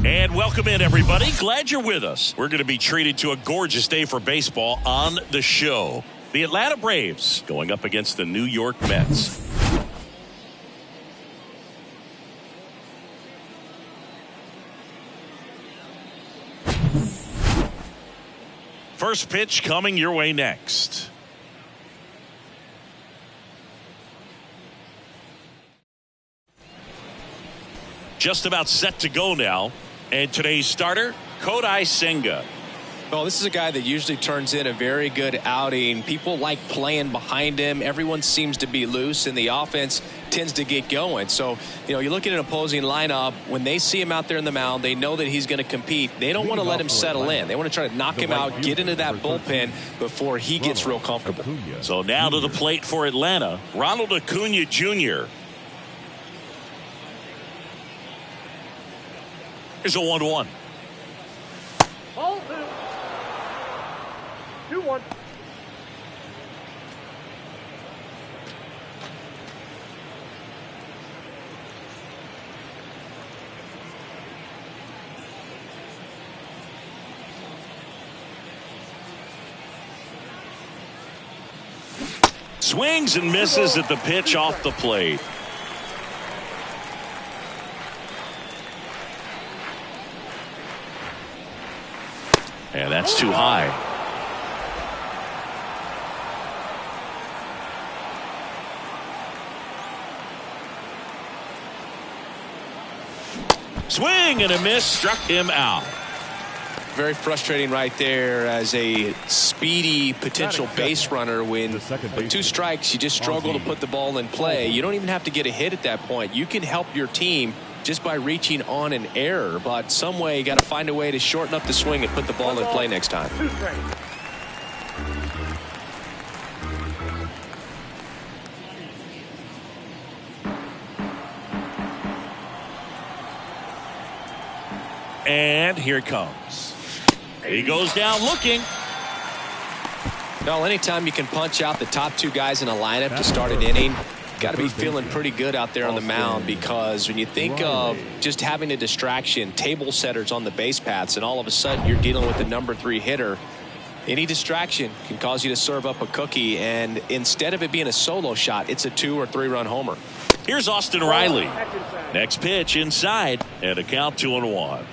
And welcome in, everybody. Glad you're with us. We're going to be treated to a gorgeous day for baseball on the show. The Atlanta Braves going up against the New York Mets. First pitch coming your way next. Just about set to go now. And today's starter, Kodai Senga. Well, this is a guy that usually turns in a very good outing. People like playing behind him. Everyone seems to be loose, and the offense tends to get going. So, you look at an opposing lineup, when they see him out there in the mound, they know that he's going to compete. They don't want to let him settle in. They want to try to knock him out, get into that bullpen before he gets real comfortable. So now to the plate for Atlanta, Ronald Acuna Jr. Here's a 1-1. Hold it. 2-1. Swings and misses at the pitch off the plate. And that's too high. Swing and a miss, struck him out. Very frustrating right there as a speedy potential base runner. When with 2 strikes, you just struggle to put the ball in play. You don't even have to get a hit at that point. You can help your team just by reaching on an error, but some way you got to find a way to shorten up the swing and put the ball in play next time. And here it comes. He goes down looking. Well, anytime you can punch out the top 2 guys in a lineup to start an inning, got to be feeling pretty good out there on the mound, because when you think of just having a distraction, table setters on the base paths, and all of a sudden you're dealing with the number 3 hitter, any distraction can cause you to serve up a cookie, and instead of it being a solo shot, it's a 2 or 3 run homer. Here's Austin Riley. Next pitch inside, and a count 2-1.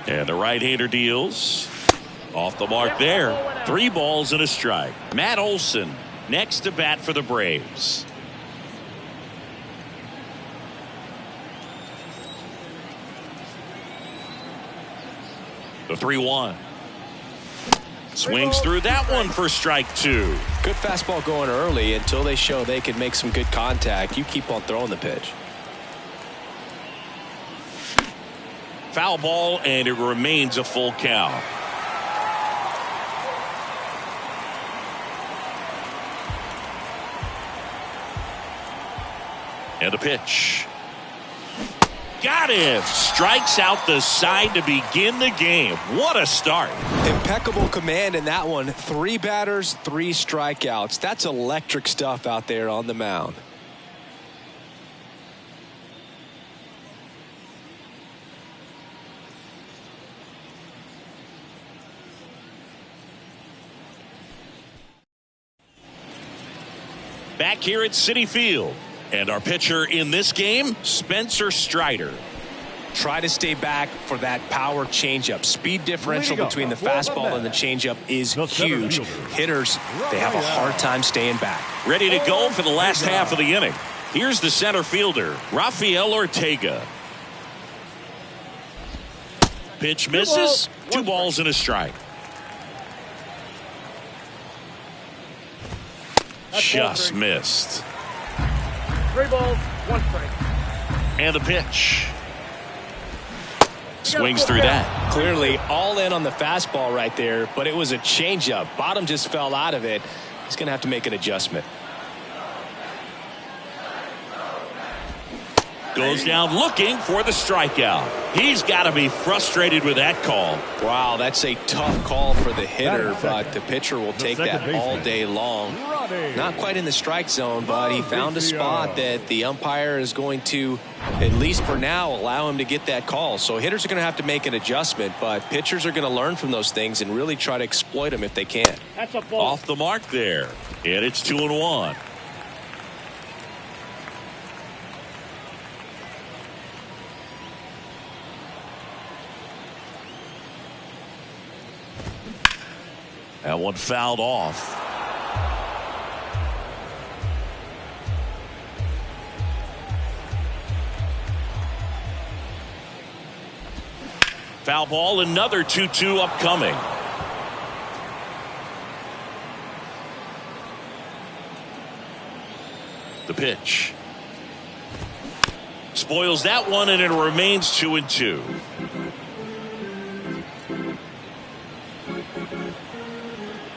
And the right-hander deals. Off the mark there. 3 balls and a strike. Matt Olson next to bat for the Braves. The 3-1. Swings through that one for strike 2. Good fastball going early until they show they can make some good contact. You keep on throwing the pitch. Foul ball, and it remains a full count. And a pitch. Got him. Strikes out the side to begin the game. What a start. Impeccable command in that one. 3 batters, 3 strikeouts. That's electric stuff out there on the mound. Back here at Citi Field. And our pitcher in this game, Spencer Strider. Try to stay back for that power changeup. Speed differential between the fastball and the changeup is huge. Hitters, they have a hard time staying back. Ready to go for the last half of the inning. Here's the center fielder, Rafael Ortega. Pitch misses. 2 balls and a strike. Just missed. 3 balls, 1 strike. And the pitch. Swings through that. Clearly all in on the fastball right there, but it was a changeup. Bottom just fell out of it. He's going to have to make an adjustment. Goes down looking for the strikeout. He's got to be frustrated with that call. Wow, that's a tough call for the hitter, but the pitcher will take that all day long. Not quite in the strike zone, but he found a spot that the umpire is going to, at least for now, allow him to get that call. So hitters are going to have to make an adjustment, but pitchers are going to learn from those things and really try to exploit them if they can. That's a ball. Off the mark there. And it's 2-1. That one fouled off. Foul ball, another 2-2 upcoming. The pitch. Spoils that one, and it remains 2-2.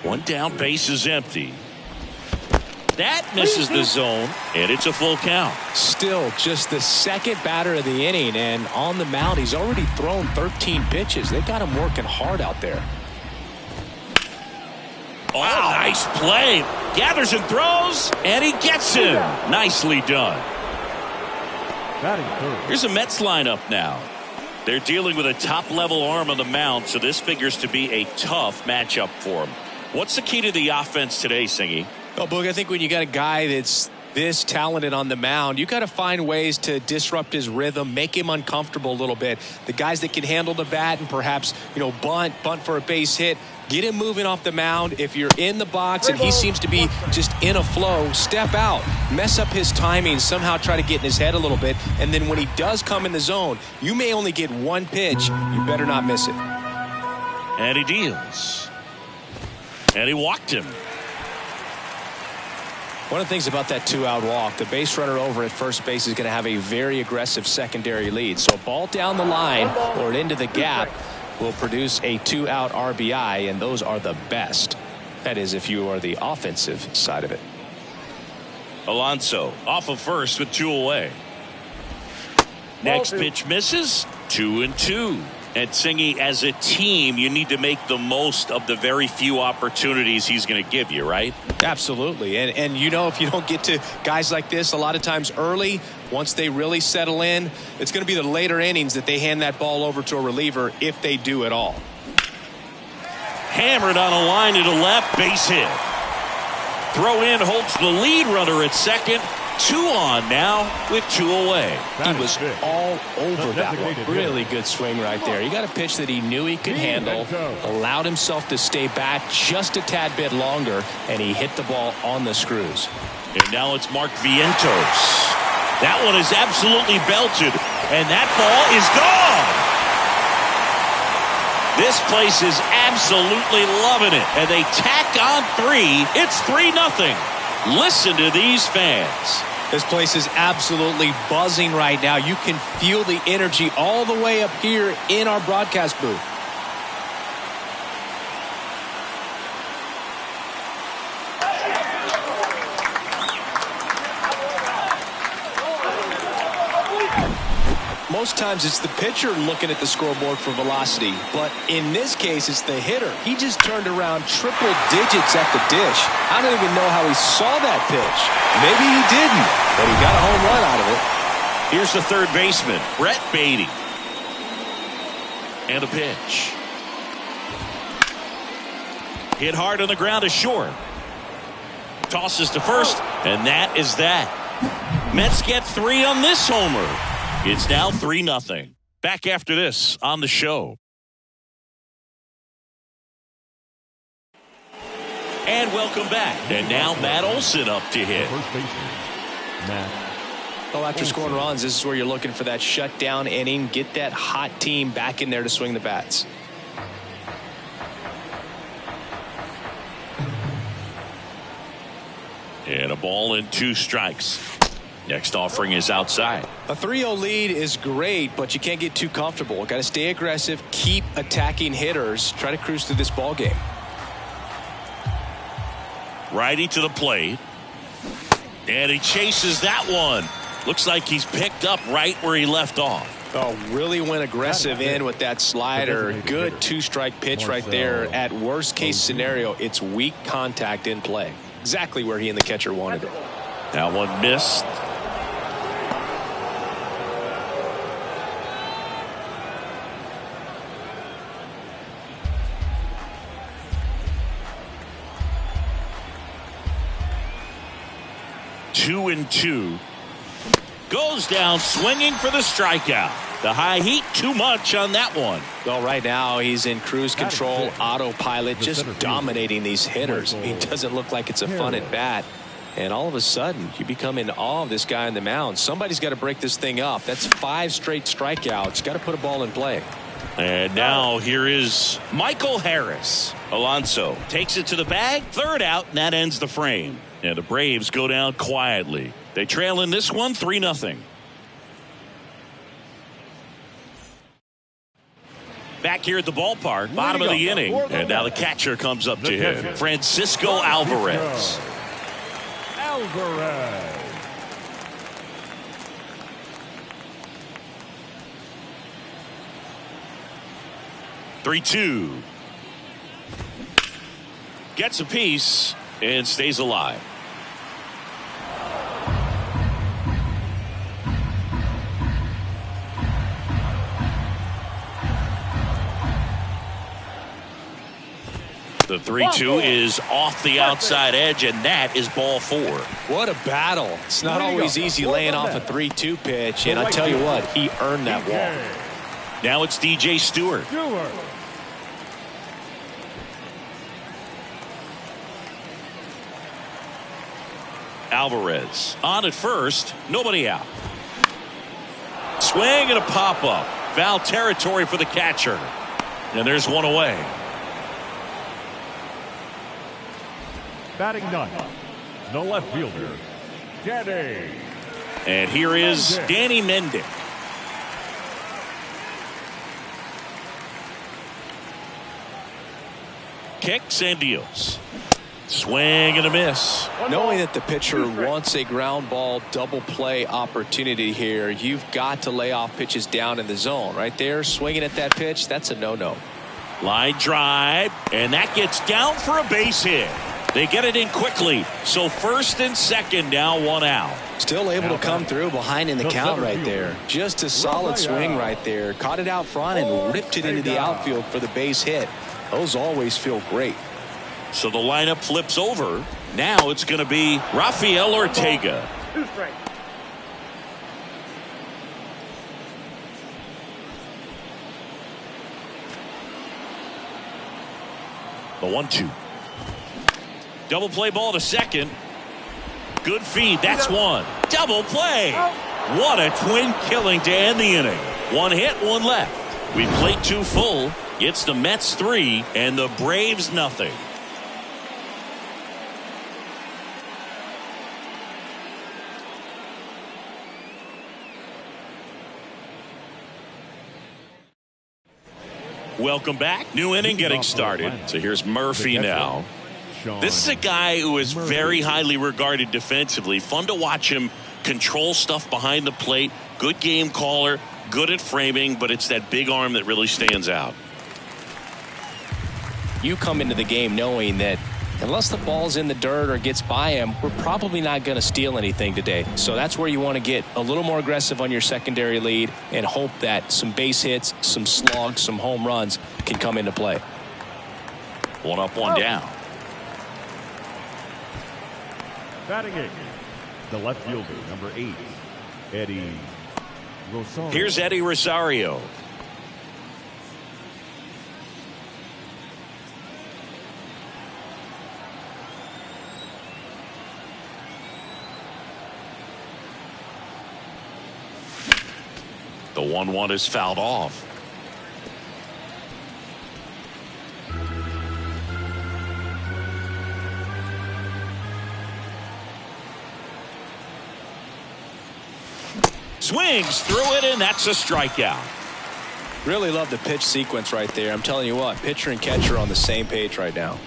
One down, base is empty. That misses the zone, and it's a full count. Still just the second batter of the inning, and on the mound, he's already thrown 13 pitches. They've got him working hard out there. Oh, nice play. Gathers and throws, and he gets him. Nicely done. Here's a Mets lineup now. They're dealing with a top-level arm on the mound, so this figures to be a tough matchup for him. What's the key to the offense today, Singy? Oh, Boog, I think when you got a guy that's this talented on the mound, you got to find ways to disrupt his rhythm, make him uncomfortable a little bit. The guys that can handle the bat and perhaps, bunt for a base hit, get him moving off the mound. If you're in the box and he seems to be just in a flow, step out, mess up his timing, somehow try to get in his head a little bit. And then when he does come in the zone, you may only get one pitch. You better not miss it. And he deals. And he walked him. One of the things about that 2-out walk, the base runner over at first base is going to have a very aggressive secondary lead. So a ball down the line or into the gap will produce a 2-out RBI, and those are the best. That is, if you are the offensive side of it. Alonso off of first with 2 away. Next pitch misses. 2-2. And Singy, as a team, you need to make the most of the very few opportunities he's going to give you, right? Absolutely. And if you don't get to guys like this a lot of times early, once they really settle in, it's going to be the later innings that they hand that ball over to a reliever, if they do at all. Hammered on a line to the left, base hit. Throw in holds the lead runner at second. 2 on now with 2 away. He was all over that one. Really good swing right there. He got a pitch that he knew he could handle, allowed himself to stay back just a tad bit longer, and he hit the ball on the screws. And now it's Mark Vientos. That one is absolutely belted, and that ball is gone. This place is absolutely loving it, and they tack on 3. It's 3-0. Listen to these fans. This place is absolutely buzzing right now. You can feel the energy all the way up here in our broadcast booth. Most times it's the pitcher looking at the scoreboard for velocity, but in this case it's the hitter. He just turned around triple digits at the dish. I don't even know how he saw that pitch. Maybe he didn't, but he got a home run out of it. Here's the third baseman, Brett Beatty. And a pitch. Hit hard on the ground is short. Tosses to first, and that is that. Mets get 3 on this homer. It's now 3-0. Back after this on the show. And welcome back. And now Matt Olson up to hit. Well, after scoring runs, this is where you're looking for that shutdown inning. Get that hot team back in there to swing the bats. And a ball and 2 strikes. Next offering is outside. A 3-0 lead is great, but you can't get too comfortable. Got to stay aggressive, keep attacking hitters, try to cruise through this ball game. Righty to the plate. And he chases that one. Looks like he's picked up right where he left off. Oh, really went aggressive in with that slider. Good two-strike pitch right there. At worst case scenario, it's weak contact in play. Exactly where he and the catcher wanted it. That one missed. Two and two. Goes down swinging for the strikeout. The high heat, too much on that one. Well, right now he's in cruise control, autopilot, just dominating these hitters. He doesn't look like it's a fun at bat. And all of a sudden, you become in awe of this guy on the mound. Somebody's got to break this thing up. That's 5 straight strikeouts. Got to put a ball in play. And now here is Michael Harris. Alonso takes it to the bag. Third out, and that ends the frame. And the Braves go down quietly. They trail in this one 3-0. Back here at the ballpark, bottom of the inning. And now the catcher comes up to him. Francisco Alvarez. 3-2. Gets a piece and stays alive. The 3-2 is off the outside edge, and that is ball 4. What a battle. It's not always easy laying off a 3-2 pitch, and I tell you what, he earned that walk. Now it's DJ Stewart. Alvarez on at first, nobody out. Swing and a pop-up. Foul territory for the catcher. And there's one away. Batting ninth, the left fielder, Danny. And here is Danny Mendick. Kicks and deals. Swing and a miss. Knowing that the pitcher wants a ground ball double play opportunity here, you've got to lay off pitches down in the zone. Right there, swinging at that pitch, that's a no-no. Line drive, and that gets down for a base hit. They get it in quickly, so first and second now, 1 out. Still able to come through behind in the count right there. Just a solid swing right there. Caught it out front and ripped it into the outfield for the base hit. Those always feel great. So the lineup flips over. Now it's going to be Rafael Ortega. 2 straight. The 1-2. Double play ball to second. Good feed. That's one. Double play. What a twin killing to end the inning. 1 hit, 1 left. We played 2 full. It's the Mets 3 and the Braves nothing. Welcome back. New inning getting started. So here's Murphy now. This is a guy who is very highly regarded defensively. Fun to watch him control stuff behind the plate. Good game caller. Good at framing. But it's that big arm that really stands out. You come into the game knowing that unless the ball's in the dirt or gets by him, we're probably not going to steal anything today. So that's where you want to get a little more aggressive on your secondary lead and hope that some base hits, some slugs, some home runs can come into play. 1 up, 1 down. Batting 8, the left fielder, number 8, Eddie Rosario. Here's Eddie Rosario. The 1-1 is fouled off. Swings through it, and that's a strikeout. Really love the pitch sequence right there. I'm telling you what, pitcher and catcher on the same page right now.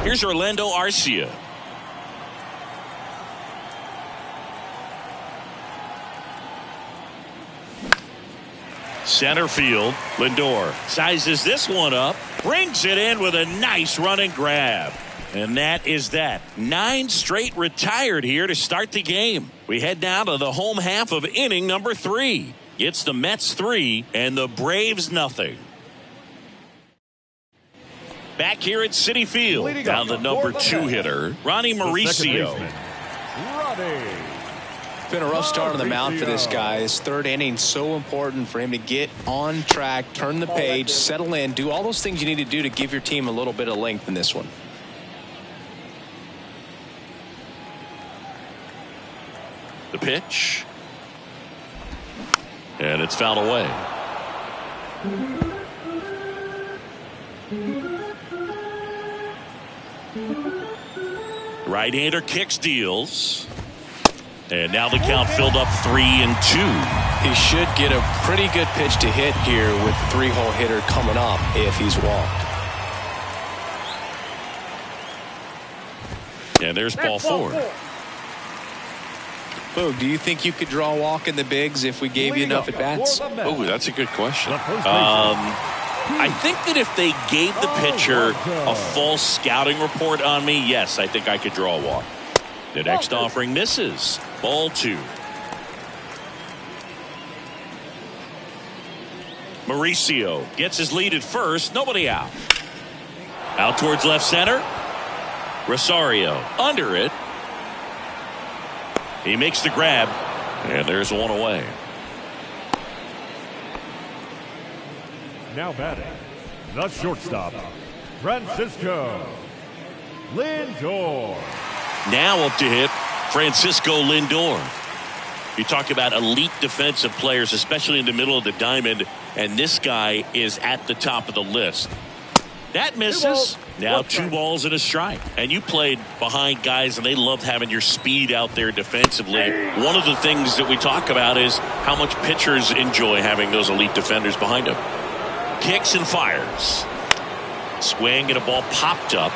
Here's Orlando Arcia. Center field, Lindor sizes this one up, brings it in with a nice running grab. And that is that. 9 straight retired here to start the game. We head now to the home half of inning number 3. It's the Mets 3 and the Braves nothing. Back here at Citi Field, down the number 2 hitter, Ronnie Mauricio. It's been a rough start on the mound for this guy. His 3rd inning, so important for him to get on track, turn the page, settle in, do all those things you need to do to give your team a little bit of length in this one. The pitch. And it's fouled away. Right-hander kicks, deals. And now the count filled up 3-2. He should get a pretty good pitch to hit here with the 3-hole hitter coming up if he's walked. And there's ball 4. Boog, do you think you could draw a walk in the bigs if we gave you enough at bats? Oh, that's a good question. I think that if they gave the pitcher a false scouting report on me, yes, I think I could draw a walk. The next offering misses. Ball 2. Mauricio gets his lead at first. Nobody out. Out towards left center. Rosario under it. He makes the grab, and there's one away. Now batting, the shortstop, Francisco Lindor. Now up to hit, Francisco Lindor. You talk about elite defensive players, especially in the middle of the diamond, and this guy is at the top of the list. That misses. Now 2 balls and a strike. And you played behind guys, and they loved having your speed out there defensively. One of the things that we talk about is how much pitchers enjoy having those elite defenders behind them. Kicks and fires. Swing and a ball popped up.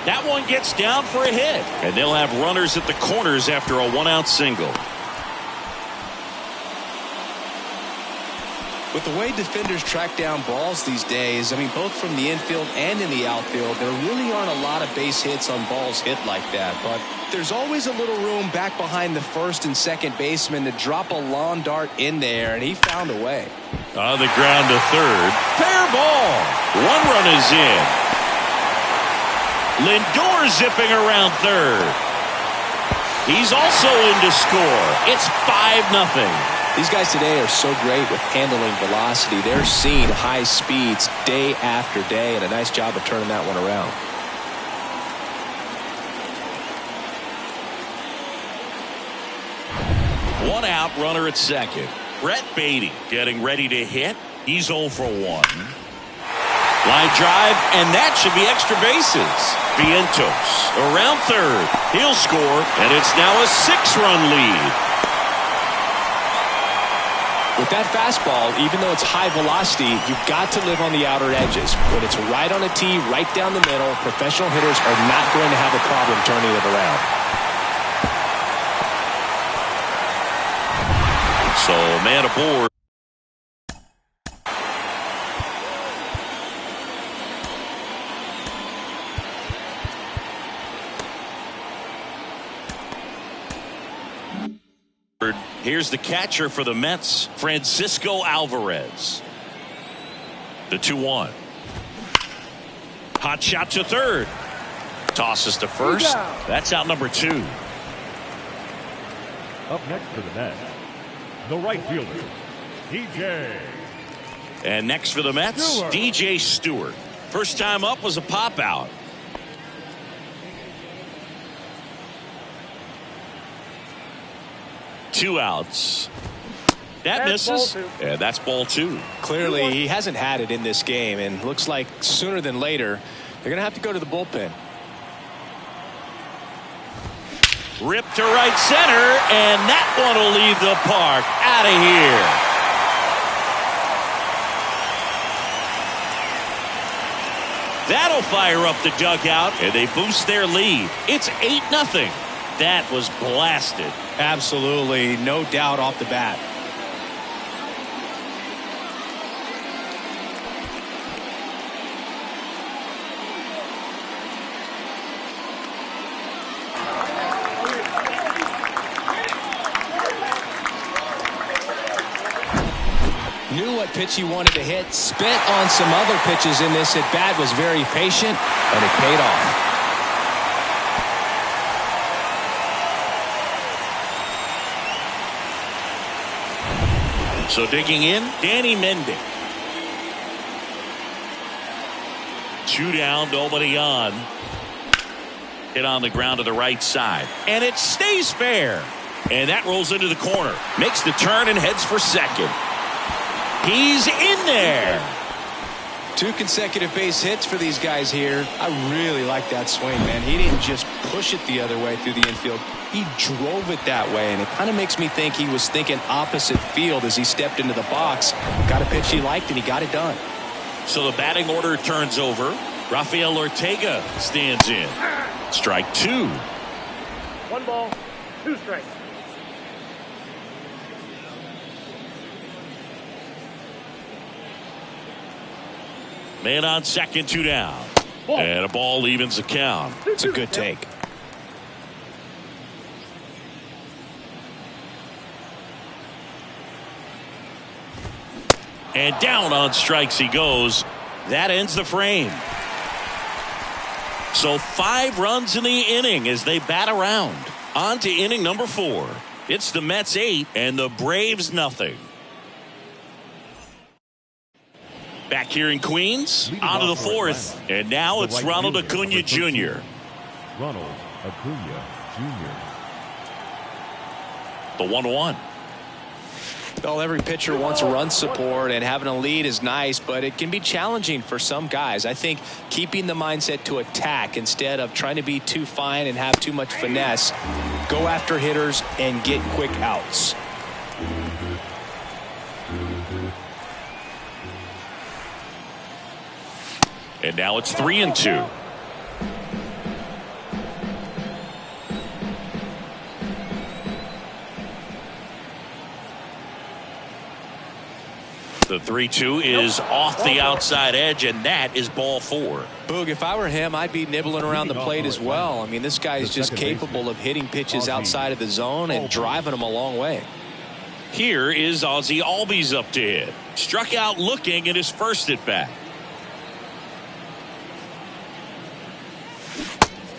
That one gets down for a hit. And they'll have runners at the corners after a 1-out single. With the way defenders track down balls these days, I mean, both from the infield and in the outfield, there really aren't a lot of base hits on balls hit like that. But there's always a little room back behind the first and second baseman to drop a lawn dart in there, and he found a way. On the ground to third. Fair ball. 1 run is in. Lindor zipping around third. He's also in to score. It's 5-0. These guys today are so great with handling velocity. They're seeing high speeds day after day, and a nice job of turning that one around. One out, runner at second. Brett Beatty getting ready to hit. He's 0 for 1. Line drive, and that should be extra bases. Vientos around third. He'll score, and it's now a 6-run lead. With that fastball, even though it's high velocity, you've got to live on the outer edges. When it's right on a tee, right down the middle, professional hitters are not going to have a problem turning it around. So, man aboard. Here's the catcher for the Mets, Francisco Alvarez. The 2-1. Hot shot to third. Tosses to first. That's out number 2. Up next for the Mets, the right fielder, DJ. And next for the Mets, Stewart. DJ Stewart. First time up was a pop out. Two outs. That misses. And that's ball 2. Clearly, he hasn't had it in this game, and looks like sooner than later, they're going to have to go to the bullpen. Rip to right center, and that one will leave the park. Out of here. That'll fire up the dugout, and they boost their lead. It's 8-0. That was blasted. Absolutely, no doubt off the bat. Knew what pitch he wanted to hit, spent on some other pitches in this at bat, was very patient, and it paid off. So digging in, Danny Mendick. 2 down, nobody on. Hit on the ground to the right side, and it stays fair. And that rolls into the corner. Makes the turn and heads for second. He's in there. 2 consecutive base hits for these guys here. I really like that swing, man. He didn't just push it the other way through the infield. He drove it that way, and it kind of makes me think he was thinking opposite field as he stepped into the box. Got a pitch he liked, and he got it done. So the batting order turns over. Rafael Ortega stands in. Strike 2. 1 ball, 2 strikes. Man on second, 2 down. And a ball evens the count. It's a good take. And down on strikes he goes. That ends the frame. So 5 runs in the inning as they bat around. On to inning number 4. It's the Mets 8 and the Braves nothing. Back here in Queens, on to the 4th, and now it's Ronald Acuna Jr. Ronald Acuna Jr. The 1-1. Well, every pitcher wants run support, and having a lead is nice, but it can be challenging for some guys. I think keeping the mindset to attack instead of trying to be too fine and have too much finesse, go after hitters and get quick outs. And now it's 3-2. The 3-2 is off the outside edge, and that is ball 4. Boog, if I were him, I'd be nibbling around the plate as well. I mean, this guy is just capable of hitting pitches outside of the zone and driving them a long way. Here is Ozzie Albies up to hit. Struck out looking at his first at bat.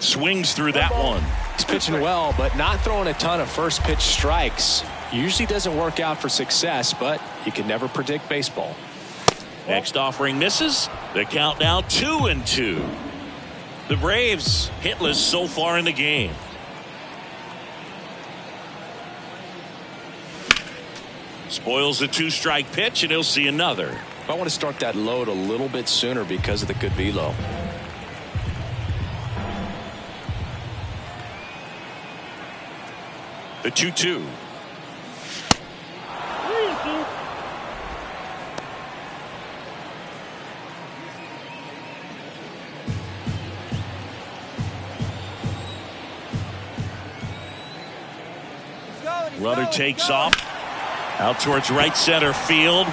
Swings through that one. He's pitching well, but not throwing a ton of first pitch strikes. Usually doesn't work out for success, but you can never predict baseball. Next offering misses. The count now 2-2. The Braves hitless so far in the game. Spoils the 2-strike pitch, and he'll see another. I want to start that load a little bit sooner because of the good velo. The 2-2. Runner takes off out towards right center field.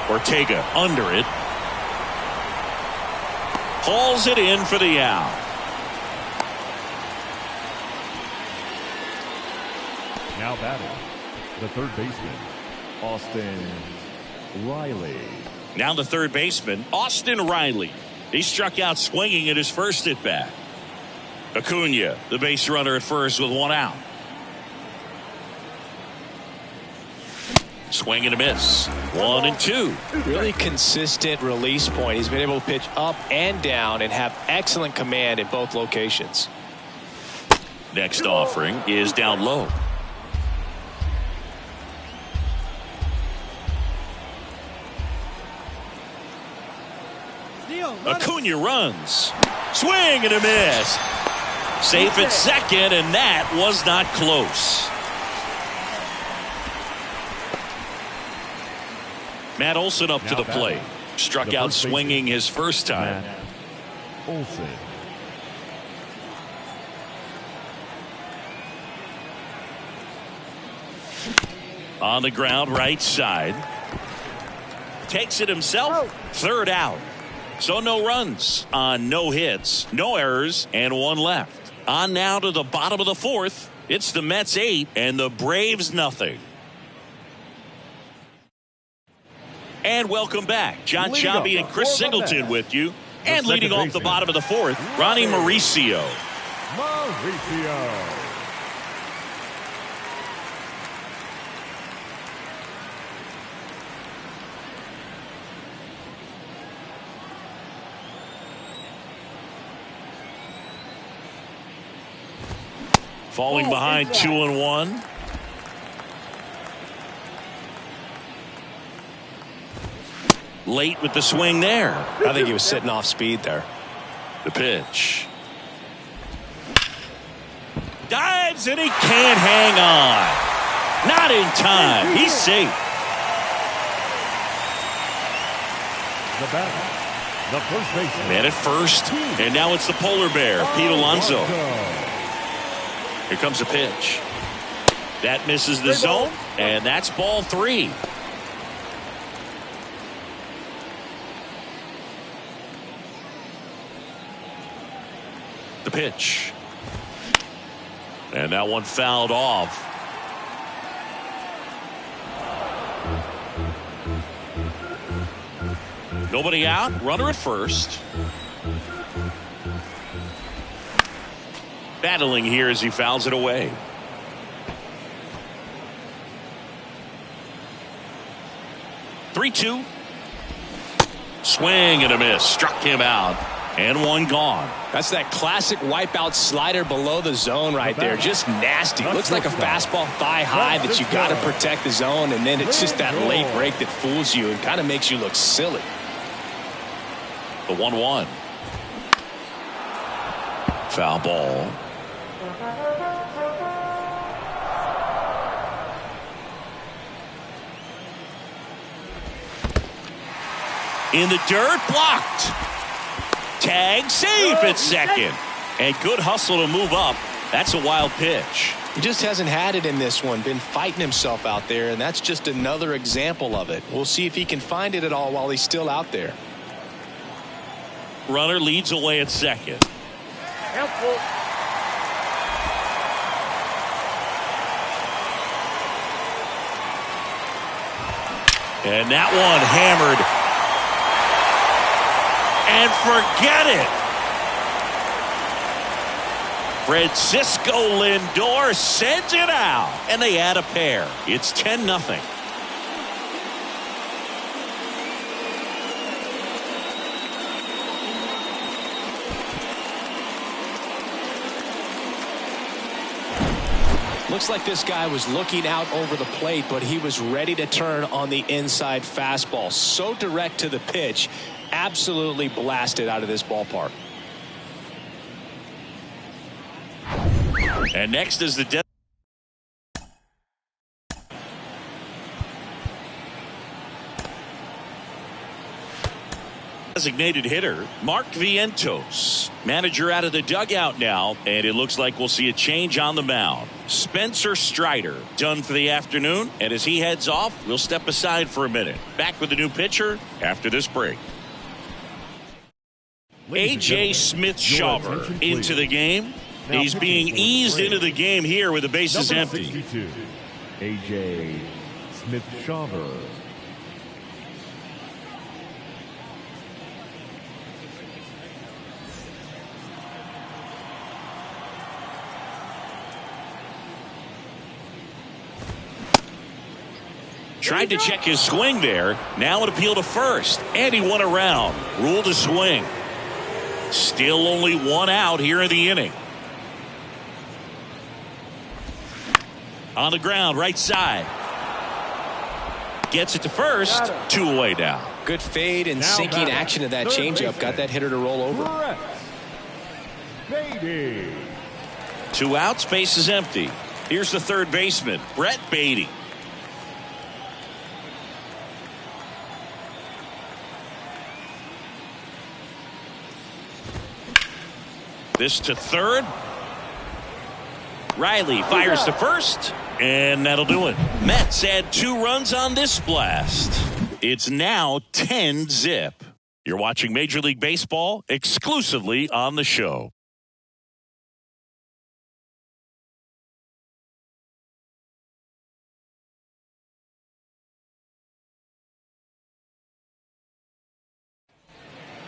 Ortega under it. Hauls it in for the out. Now batting, the third baseman, Austin Riley. Now the third baseman, Austin Riley. He struck out swinging at his first at bat. Acuna, the base runner at first with 1 out. Swing and a miss. 1-2. Really consistent release point. He's been able to pitch up and down and have excellent command in both locations. Next offering is down low. Acuna runs. Swing and a miss. Safe at second, and that was not close. Matt Olson up to the plate. Struck out swinging his first time. Olson. On the ground, right side. Takes it himself. Third out. So no runs on no hits, no errors, and one left. On now to the bottom of the fourth. It's the Mets 8 and the Braves nothing. And welcome back. John Sciambi and Chris Singleton with you. And leading off the bottom of the fourth, Ronnie Mauricio. Falling behind 2-1. Late with the swing there. I think he was sitting off speed there. The pitch. Dives and he can't hang on. Not in time. He's safe. The batter, the first baseman. Man at first. And now it's the polar bear, Pete Alonso. Here comes a pitch. That misses the zone. And that's ball 3. The pitch. And that one fouled off. Nobody out. Runner at first. Battling here as he fouls it away. Three-two. Swing and a miss. Struck him out. And one gone. That's that classic wipeout slider below the zone right there. Just nasty. Looks like a fastball thigh high that you got to protect the zone, and then it's just that late break that fools you and kind of makes you look silly. The 1-1. Foul ball. In the dirt, blocked. Tag, safe at second. And good hustle to move up. That's a wild pitch. He just hasn't had it in this one. Been fighting himself out there, and that's just another example of it. We'll see if he can find it at all while he's still out there. Runner leads away at second. Helpful. And that one hammered. And forget it. Francisco Lindor sends it out. And they add a pair. It's 10-0. Looks like this guy was looking out over the plate, but he was ready to turn on the inside fastball. So direct to the pitch. Absolutely blasted out of this ballpark. And next is the designated hitter, Mark Vientos. Manager out of the dugout now, and it looks like we'll see a change on the mound. Spencer Strider done for the afternoon, and as he heads off, we'll step aside for a minute. Back with the new pitcher after this break. A.J. Smith-Shawver into the game. He's being eased into the game here with the bases empty. A.J. Smith-Shawver. Tried to check his swing there. Now an appeal to first. And he won around. Ruled a swing. Still only one out here in the inning. On the ground, right side. Gets it to first. 2 away now. Good fade and sinking action of that changeup. Got that hitter to roll over. 2 outs, base is empty. Here's the third baseman, Brett Beatty. This to third. Riley fires to first, and that'll do it. Mets add 2 runs on this blast. It's now 10-zip. You're watching Major League Baseball exclusively on the show.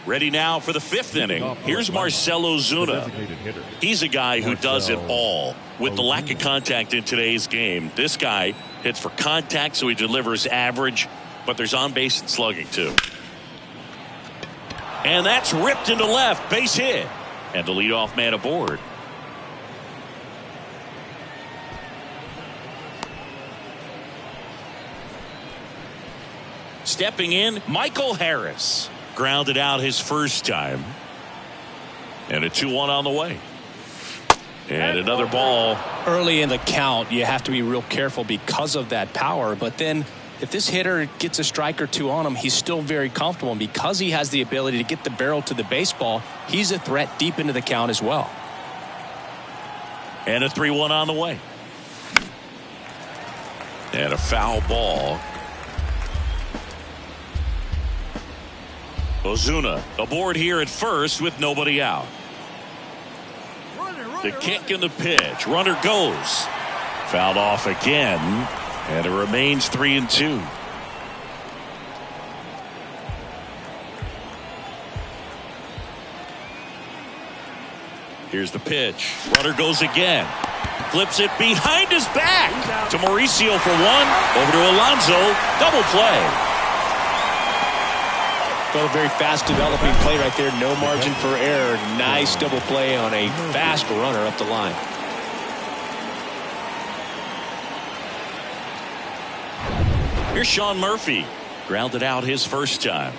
Ready now for the 5th inning. Here's Marcell Ozuna. He's a guy who does it all. With the lack of contact in today's game, this guy hits for contact, so he delivers average, but there's on-base and slugging too. And that's ripped into left, base hit. And the leadoff man aboard. Stepping in, Michael Harris. Grounded out his first time. And a 2-1 on the way. And another ball. Early in the count, you have to be real careful because of that power. But then if this hitter gets a strike or 2 on him, he's still very comfortable. And because he has the ability to get the barrel to the baseball, he's a threat deep into the count as well. And a 3-1 on the way. And a foul ball. Ozuna aboard here at first with nobody out. The kick and the pitch. Runner goes. Fouled off again. And it remains 3-2. Here's the pitch. Runner goes again. Flips it behind his back to Mauricio for 1. Over to Alonso. Double play. Well, a very fast developing play right there. No margin for error. Nice double play on a fast runner up the line. Here's Sean Murphy. Grounded out his first time.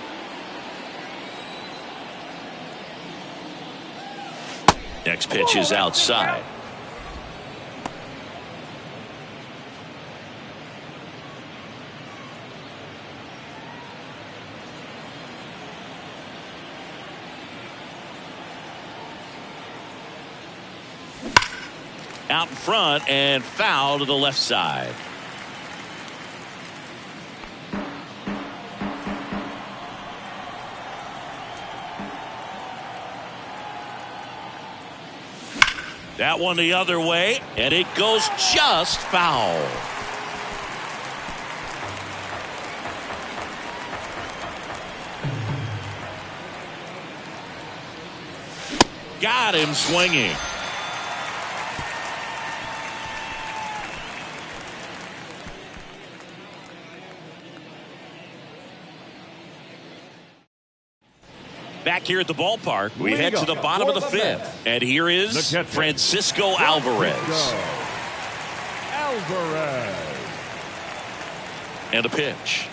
Next pitch is outside. Out in front and foul to the left side. That one the other way, and it goes just foul. Got him swinging. Back here at the ballpark, we head to the bottom of the 5th. And here is Francisco Alvarez. And a pitch.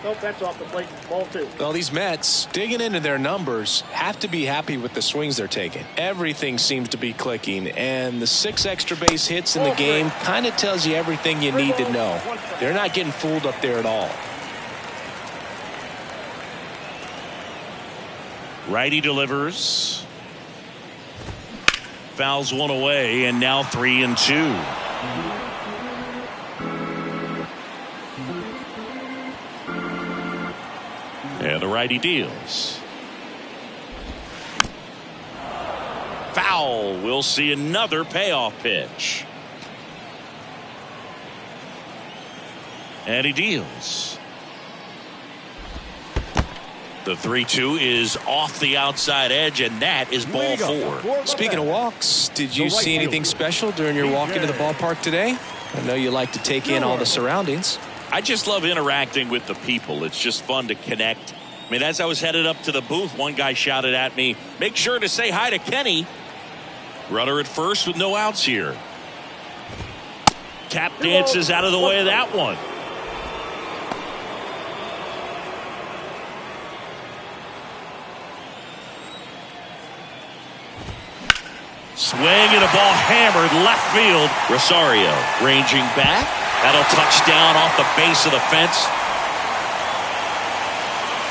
Nope, that's off the plate. Ball 2. Well, these Mets, digging into their numbers, have to be happy with the swings they're taking. Everything seems to be clicking, and the 6 extra base hits in the game kind of tells you everything you need to know. They're not getting fooled up there at all. Righty delivers. Fouls one away, and now 3-2. And the righty deals. Foul. We'll see another payoff pitch. And he deals. The 3-2 is off the outside edge, and that is ball 4. Speaking of walks, did you see anything special during your walk into the ballpark today? I know you like to take in all the surroundings. I just love interacting with the people. It's just fun to connect. I mean, as I was headed up to the booth, one guy shouted at me, "Make sure to say hi to Kenny." Runner at first with no outs here. Tap dances out of the way of that one. Swing and a ball hammered left field. Rosario ranging back. That'll touch down off the base of the fence.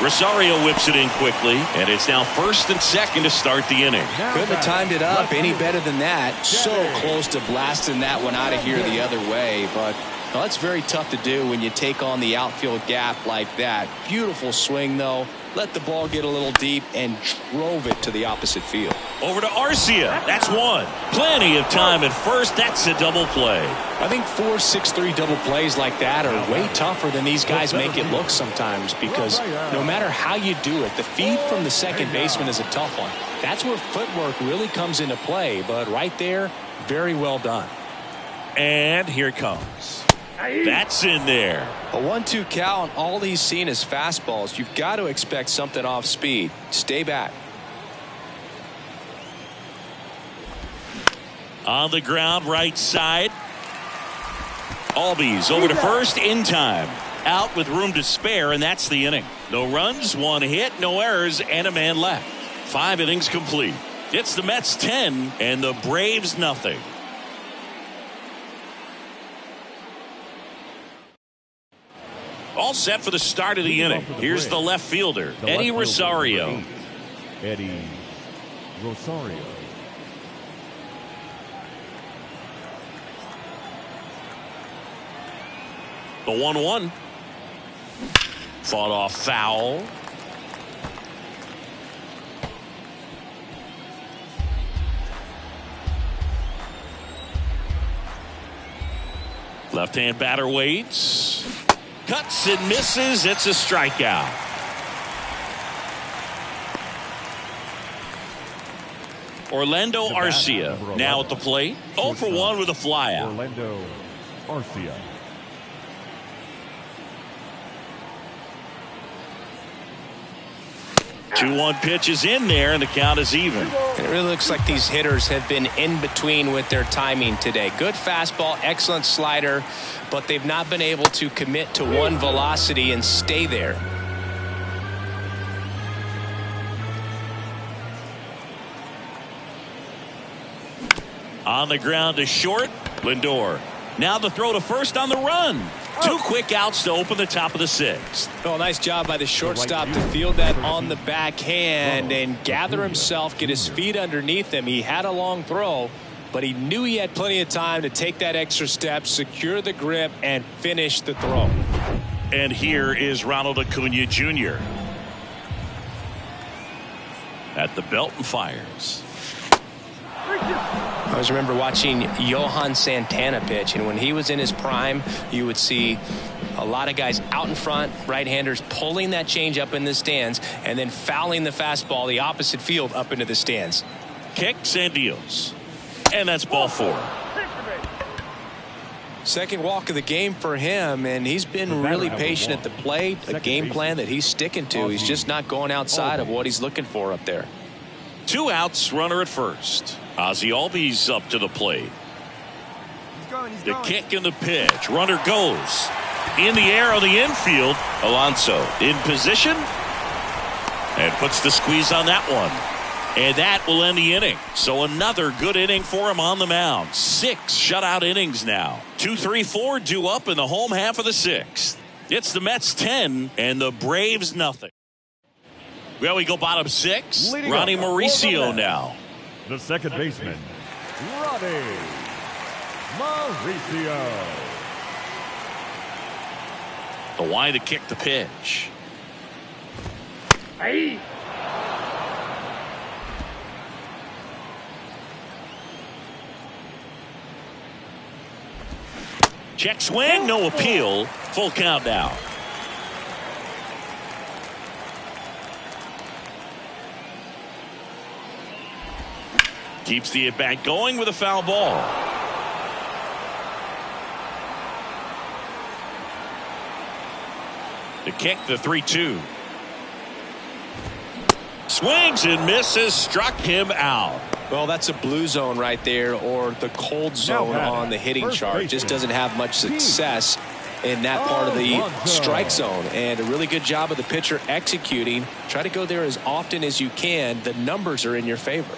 Rosario whips it in quickly, and it's now 1st and 2nd to start the inning. Couldn't have timed it up any better than that. So close to blasting that one out of here the other way, but well, that's very tough to do when you take on the outfield gap like that. Beautiful swing, though. Let the ball get a little deep and drove it to the opposite field. Over to Arcia. That's one. Plenty of time at first. That's a double play. I think 4, 6, 3 double plays like that are way tougher than these guys make it look sometimes, because no matter how you do it, the feed from the second baseman is a tough one. That's where footwork really comes into play, but right there, very well done. And here it comes. That's in there. A 1-2 count, all he's seen is fastballs. You've got to expect something off speed. Stay back. On the ground, right side. Albies over to first in time. Out with room to spare, and that's the inning. No runs, 1 hit, no errors, and a man left. 5 innings complete. It's the Mets 10 and the Braves nothing. All set for the start of the inning. Here's the left fielder, Eddie Rosario. Eddie Rosario. The 1-1. Fought off foul. Left-hand batter waits. Cuts and misses. It's a strikeout. Orlando Arcia now at the plate. 0 for 1 with a flyout. Orlando Arcia. Two-one pitch is in there, and the count is even. It really looks like these hitters have been in between with their timing today. Good fastball, excellent slider, but they've not been able to commit to one velocity and stay there. On the ground to short, Lindor. Now the throw to first on the run. 2 quick outs to open the top of the 6th. Oh, nice job by the shortstop to field that on the backhand and gather himself, get his feet underneath him. He had a long throw, but he knew he had plenty of time to take that extra step, secure the grip, and finish the throw. And here is Ronald Acuna Jr. at the belt and fires. I always remember watching Johan Santana pitch, and when he was in his prime, you would see a lot of guys out in front, right-handers pulling that change up in the stands and then fouling the fastball the opposite field up into the stands. Kicks and deals. And that's ball 4. Second walk of the game for him, and he's been really patient at the plate, a game plan that he's sticking to. He's just not going outside of what he's looking for up there. 2 outs, runner at first. Ozzie Albies up to the plate. The kick and the pitch. Runner goes. In the air on the infield. Alonso in position. And puts the squeeze on that one. And that will end the inning. So another good inning for him on the mound. 6 shutout innings now. 2, 3, 4 due up in the home half of the 6th. It's the Mets 10 and the Braves nothing. Well, we go bottom 6. Ronnie Mauricio now. The second baseman, Ronnie Mauricio. The wind to kick the pitch. Hey. Check swing, no appeal. Full count now. Keeps the at-bat going with a foul ball. The kick, the 3-2. Swings and misses, struck him out. Well, that's a blue zone right there, or the cold zone on the hitting chart. Just doesn't have much success in that part of the strike zone. And a really good job of the pitcher executing. Try to go there as often as you can. The numbers are in your favor.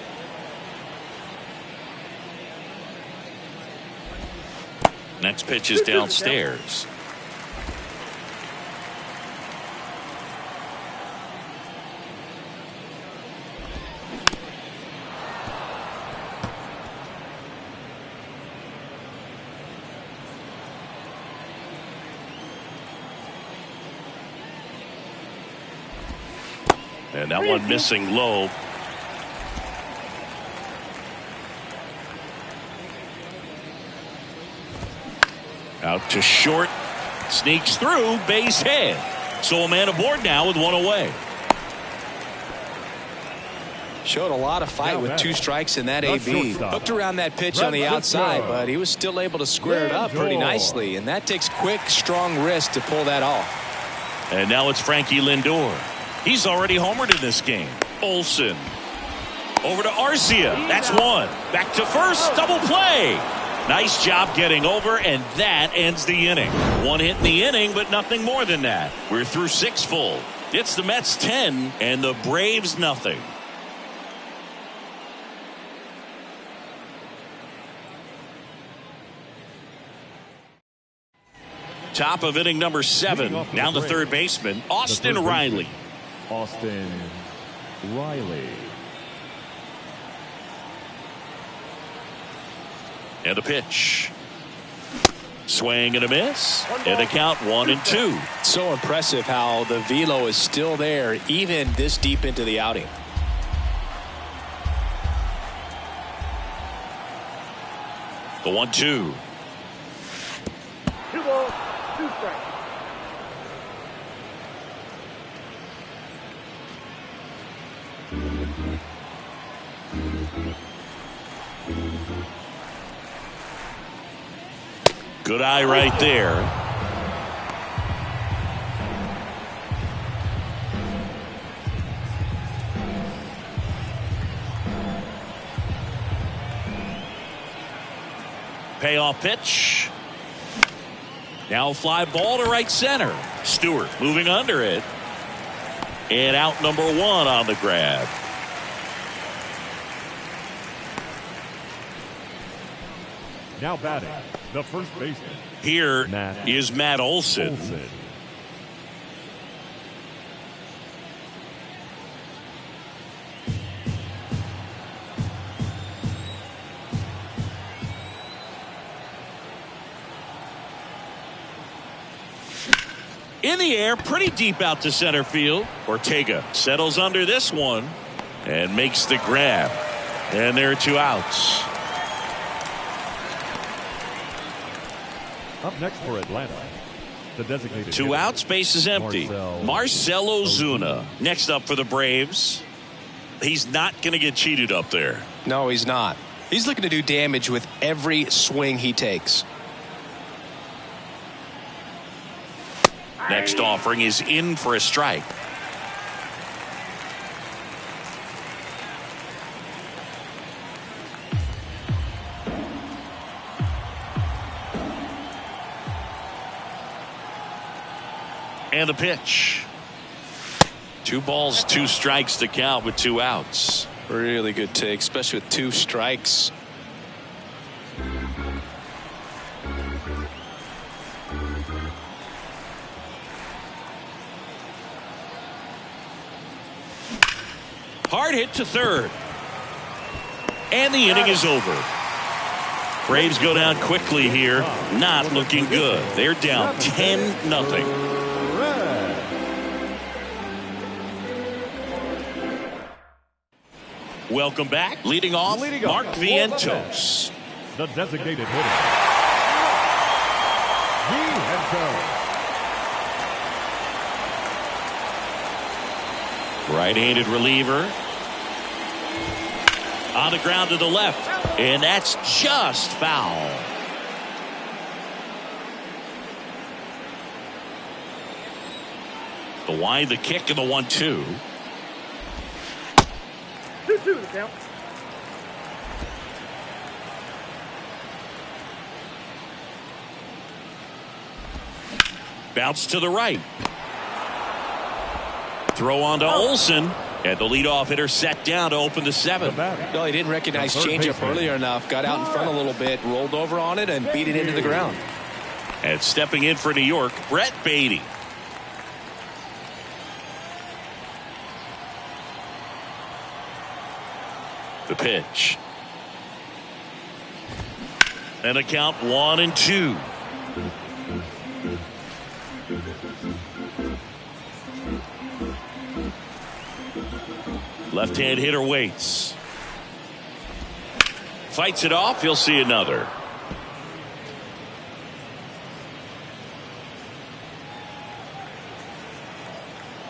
Next pitch is downstairs. And that one missing low. Out to short. Sneaks through. Base hit. So a man aboard now with one away. Showed a lot of fight with 2 strikes in that AB. Hooked around that pitch on the outside, but he was still able to square it up pretty nicely. And that takes quick, strong wrist to pull that off. And now it's Frankie Lindor. He's already homered in this game. Olsen. Over to Arcia. That's one. Back to first. Double play. Nice job getting over, and that ends the inning. 1 hit in the inning, but nothing more than that. We're through 6 full. It's the Mets 10 and the Braves nothing. Top of inning number 7. Now the third baseman, Austin Riley. Austin Riley. And a pitch. Swing and a miss. And a count 1-2. So impressive how the velo is still there even this deep into the outing. The 1-2. 2 balls, 2 strikes. Good eye right there. Payoff pitch. Now fly ball to right center. Stewart moving under it. And out number 1 on the grab. Now batting, the first baseman. Here is Matt Olson. In the air, pretty deep out to center field. Ortega settles under this one and makes the grab. And there are 2 outs. Up next for Atlanta, the designated 2 outs, base is empty. Marcell Ozuna next up for the Braves. He's not going to get cheated up there. No, he's not. He's looking to do damage with every swing he takes. Next offering is in for a strike. And the pitch. 2 balls, 2 strikes to count with 2 outs. Really good take, especially with 2 strikes. Hard hit to third. And the inning is over. Braves go down quickly here. Not looking good. They're down 10-0. Welcome back. Leading off, Mark Vientos. The designated hitter. Vientos. Right-handed reliever. On the ground to the left. And that's just foul. The wide, the kick, and the 1-2. 2-2 the count. Bounce to the right. Throw on to Olsen. And the leadoff hitter set down to open the 7th. No, he didn't recognize changeup earlier enough. Got out in front a little bit, rolled over on it, and beat it into the ground. And stepping in for New York, Brett Beatty. The pitch. And a count 1-2. Left-hand hitter waits. Fights it off. He'll see another.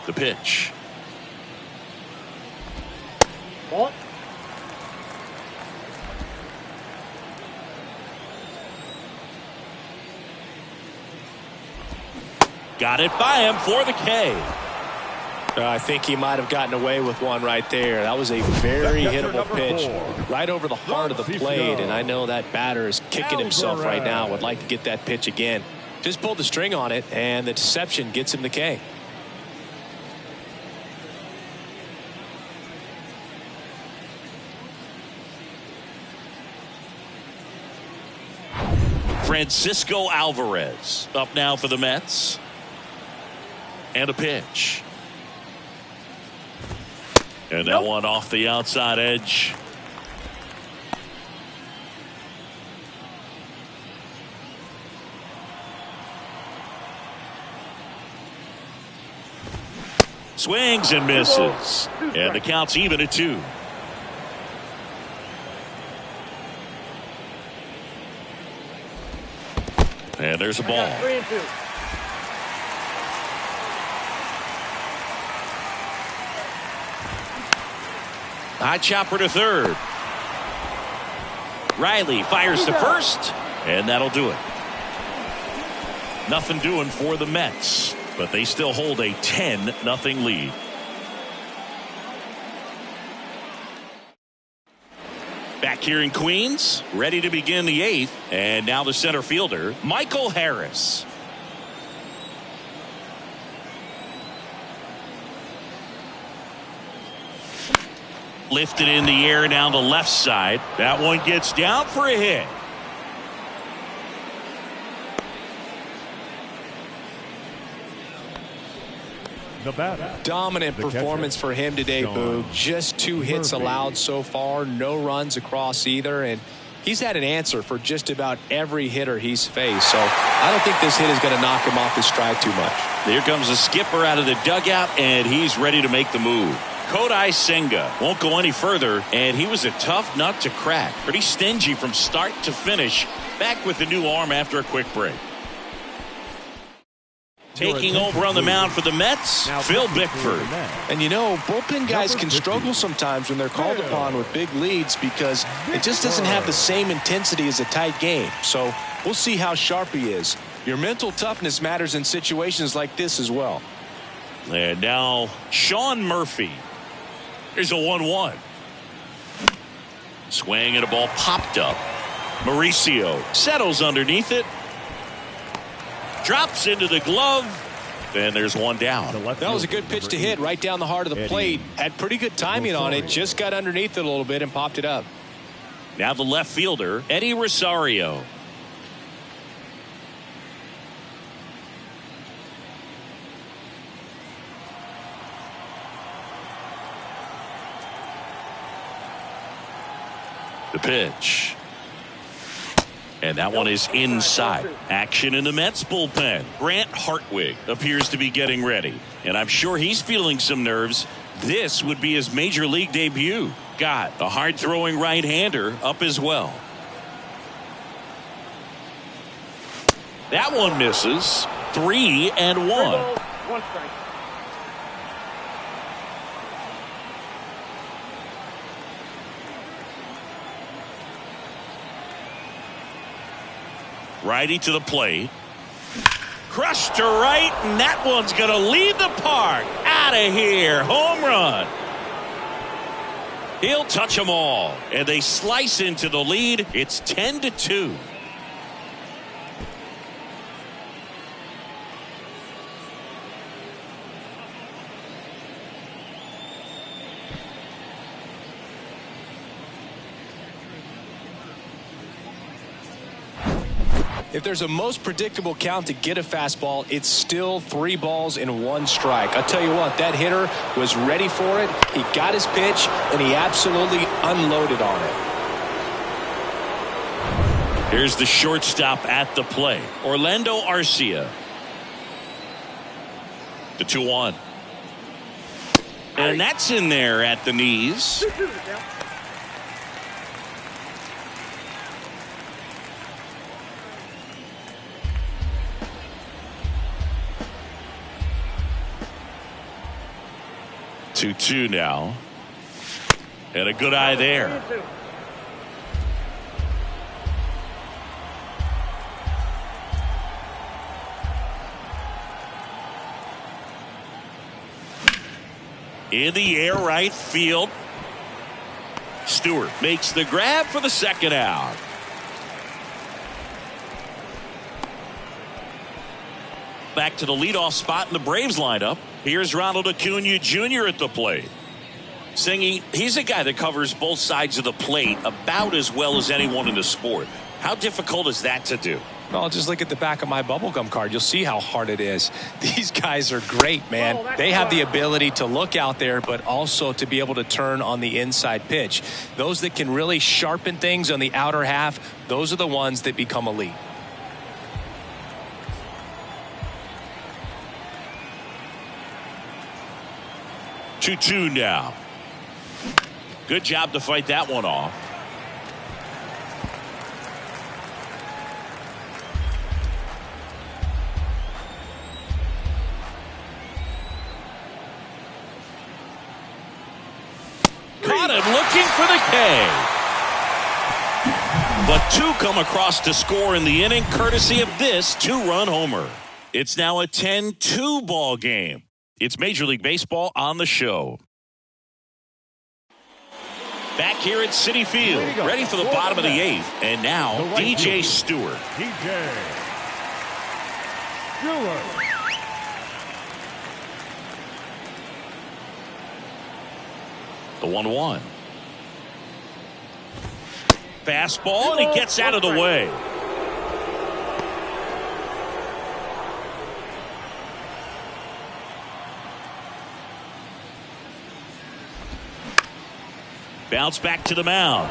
The pitch. Ball. Got it by him for the K. I think he might have gotten away with one right there. That was a very hittable pitch right over the heart of the plate, and I know that batter is kicking himself right now. Would like to get that pitch again. Just pulled the string on it, and the deception gets him the K. Francisco Alvarez up now for the Mets. And a pitch. And that one off the outside edge. Swings and misses. And the count's even at 2. And there's a ball. 3-2. High chopper to third. Riley fires to first, and that'll do it. Nothing doing for the Mets, but they still hold a 10-0 lead. Back here in Queens, ready to begin the 8th, and now the center fielder, Michael Harris. Lifted in the air down the left side. That one gets down for a hit. The batter. Dominant performance for him today, Boog. Just 2 hits allowed so far. No runs across either. And he's had an answer for just about every hitter he's faced. So I don't think this hit is going to knock him off his stride too much. Here comes the skipper out of the dugout, and he's ready to make the move. Kodai Senga won't go any further, and he was a tough nut to crack. Pretty stingy from start to finish. Back with the new arm after a quick break. Taking over on the mound for the Mets, Phil Bickford. And you know, bullpen guys can struggle sometimes when they're called upon with big leads because it just doesn't have the same intensity as a tight game. So we'll see how sharp he is. Your mental toughness matters in situations like this as well. And now Sean Murphy. Here's a 1-1. Swing and a ball popped up. Mauricio settles underneath it. Drops into the glove. And there's one down. That was a good pitch to hit right down the heart of the plate. Had pretty good timing on it. Just got underneath it a little bit and popped it up. Now the left fielder, Eddie Rosario. The pitch. And that one is inside. Action in the Mets bullpen. Grant Hartwig appears to be getting ready. And I'm sure he's feeling some nerves. This would be his major league debut. Got the hard-throwing right-hander up as well. That one misses. 3-1. 1 strike. Righty to the plate. Crushed to right, and that one's going to leave the park. Out of here. Home run. He'll touch them all, and they slice into the lead. It's 10-2. If there's a most predictable count to get a fastball, it's still 3 balls and 1 strike. I'll tell you what, that hitter was ready for it. He got his pitch, and he absolutely unloaded on it. Here's the shortstop at the plate, Orlando Arcia. The 2-1. And that's in there at the knees. 2-2 now. And a good eye there. In the air, right field. Stewart makes the grab for the second out. Back to the leadoff spot in the Braves lineup. Here's Ronald Acuna Jr. at the plate. Singing, he's a guy that covers both sides of the plate about as well as anyone in the sport. How difficult is that to do? Well, just look at the back of my bubblegum card. You'll see how hard it is. These guys are great, man. They have the ability to look out there, but also to be able to turn on the inside pitch. Those that can really sharpen things on the outer half, those are the ones that become elite. Two now. Good job to fight that one off. Caught him looking for the K. But two come across to score in the inning courtesy of this two-run homer. It's now a 10-2 ball game. It's Major League Baseball on the show. Back here at Citi Field, ready for the bottom of the eighth. And now, DJ Stewart. DJ Stewart. The 1-1. Fastball, and he gets out of the way. Bounce back to the mound.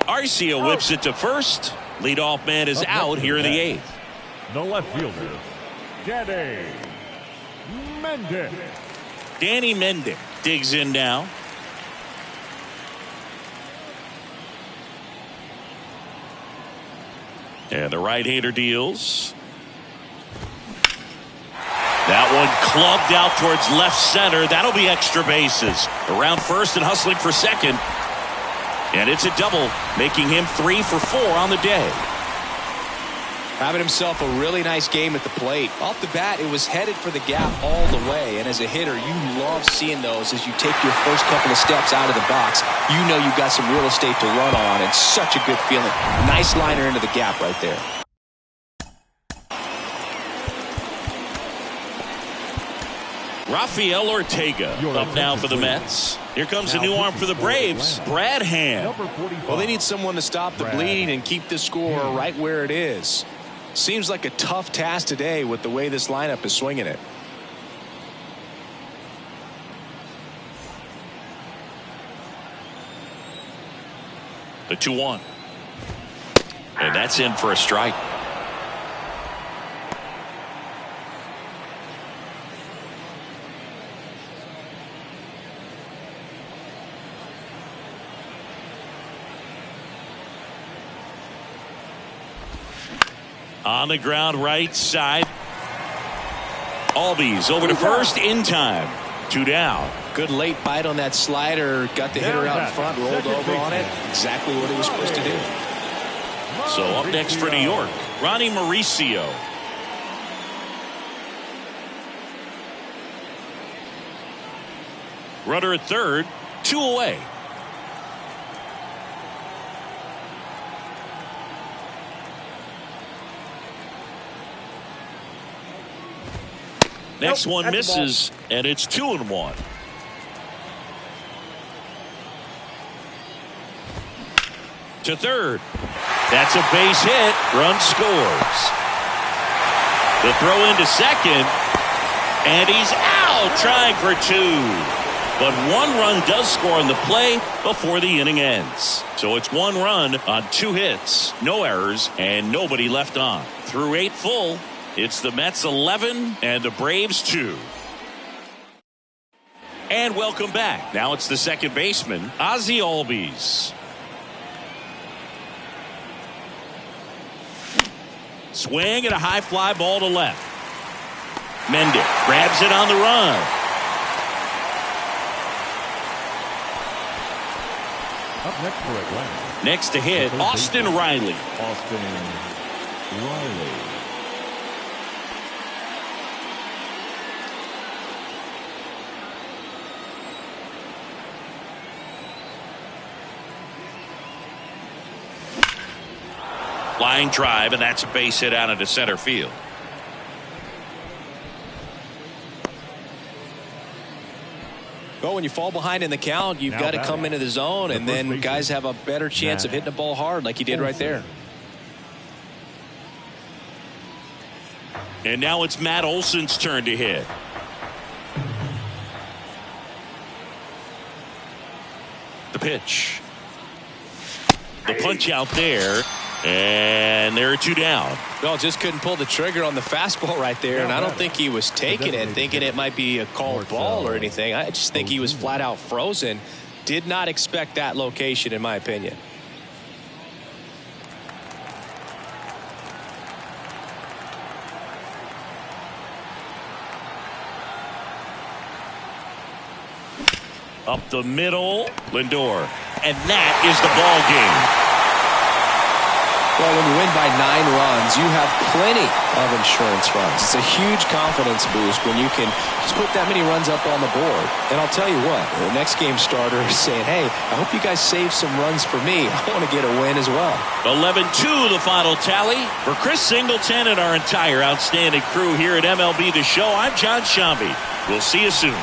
Arcia whips it to first. Leadoff man is out here in the eighth. The left fielder, Danny Mendick. Danny Mendick digs in now. And the right-hander deals. That one clubbed out towards left center. That'll be extra bases. Around first and hustling for second. And it's a double, making him 3 for 4 on the day. Having himself a really nice game at the plate. Off the bat, it was headed for the gap all the way. And as a hitter, you love seeing those as you take your first couple of steps out of the box. You know you've got some real estate to run on. It's such a good feeling. Nice liner into the gap right there. Rafael Ortega up now for the Mets. Here comes a new arm for the Braves, Brad Hand. Well, they need someone to stop the bleeding and keep the score right where it is. Seems like a tough task today with the way this lineup is swinging it. The 2-1. And that's in for a strike. On the ground right side. Albies over to first in time. 2 down. Good late bite on that slider. Got the hitter out in front, rolled over on it. Exactly what he was supposed to do. So up next for New York, Ronnie Mauricio. Runner at third, 2 away. Next one misses, and it's 2-1. To third. That's a base hit. Run scores. The throw into second, and he's out trying for 2. But 1 run does score on the play before the inning ends. So it's 1 run on 2 hits, no errors, and nobody left on. Through 8 full. It's the Mets 11 and the Braves 2. And welcome back. Now it's the second baseman, Ozzie Albies. Swing and a high fly ball to left. Mendick grabs it on the run. Up next for Atlanta. Next to hit, Austin Riley. Austin Riley. Line drive, and that's a base hit out into center field. Well, when you fall behind in the count, you've got to come into the zone, and then guys have a better chance of hitting the ball hard like he did right there. And now it's Matt Olson's turn to hit. The pitch. The punch out there. And there are two down. Well, just couldn't pull the trigger on the fastball right there, and I don't think he was taking it, thinking it might be a called ball or anything. I just think he was flat out frozen. Did not expect that location, in my opinion. Up the middle, Lindor. And that is the ball game. Well, when you win by 9 runs, you have plenty of insurance runs. It's a huge confidence boost when you can just put that many runs up on the board. And I'll tell you what, the next game starter is saying, hey, I hope you guys save some runs for me. I want to get a win as well. 11-2 the final tally. For Chris Singleton and our entire outstanding crew here at MLB The Show, I'm John Shambi. We'll see you soon.